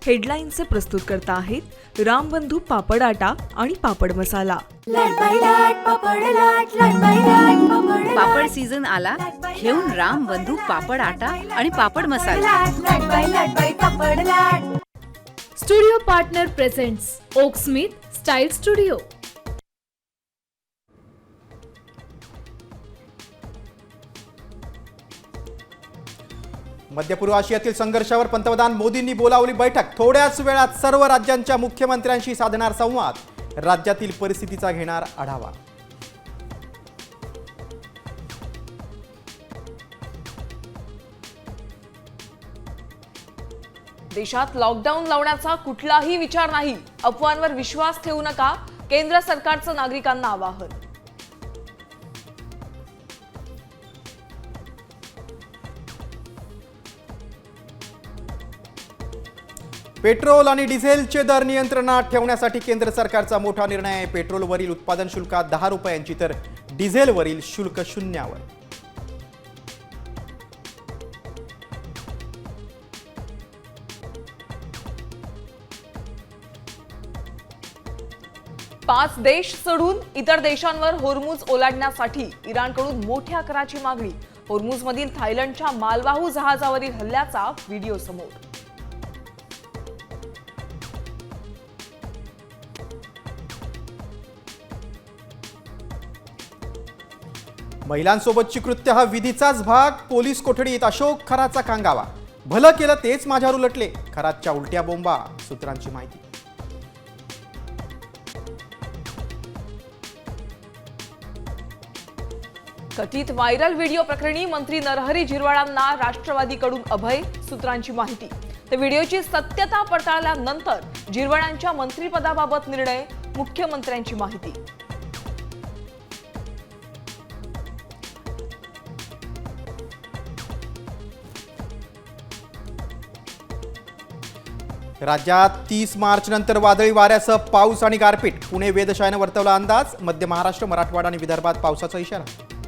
हेडलाईनचे प्रस्तुतकर्ता आहेत रामबंधू पापड आटा आणि पापड मसाला। पापड सीझन आला, घेऊन रामबंधू पापड आटा आणि पापड मसाला। Studio partner presents Oak Smith style studio. मध्य पूर्व आशियातील संघर्षावर पंतप्रधान मोदींनी बोलावली बैठक। थोड्याच वेळात सर्व राज्यांच्या मुख्यमंत्र्यांशी साधणार संवाद। राज्यातील परिस्थितीचा घेणार आढावा। देशात लॉकडाऊन लावण्याचा कुठलाही विचार नाही, अफवांवर विश्वास ठेवू नका, केंद्र सरकारचं नागरिकांना आवाहन। पेट्रोल आणि डिझेलचे दर नियंत्रणात ठेवण्यासाठी केंद्र सरकारचा मोठा निर्णय आहे। पेट्रोलवरील उत्पादन शुल्कात 10 रुपयांची तर डिझेलवरील शुल्क 0 वर। पाच देश सोडून इतर देशांवर होर्मुझ ओलांडण्यासाठी इराणकडून मोठ्या कराची मागणी। होर्मुझमधील थायलंडच्या मालवाहू जहाजावरील हल्ल्याचा व्हिडिओ समोर। महिलांसोबतची कृत्य हा विधीचाच भाग। पोलीस कोठडीत अशोक खराचा कांगावा। भलं केलं तेच माझ्यावर उलटले, खरातच्या उलट्या बोंबा। सूत्रांची माहिती। कथित व्हायरल व्हिडिओ प्रकरणी मंत्री नरहरी झिरवाळांना राष्ट्रवादीकडून अभय। सूत्रांची माहिती। तर व्हिडिओची सत्यता पडताळल्यानंतर झिरवाळांच्या मंत्रिपदाबाबत निर्णय। मुख्यमंत्र्यांची माहिती। राज्यात 30 मार्च नंतर वादळी वाऱ्यासह पाऊस आणि गारपीट। पुणे वेधशाळेने वर्तवला अंदाज। मध्य महाराष्ट्र, मराठवाडा आणि विदर्भात पावसाचा इशारा।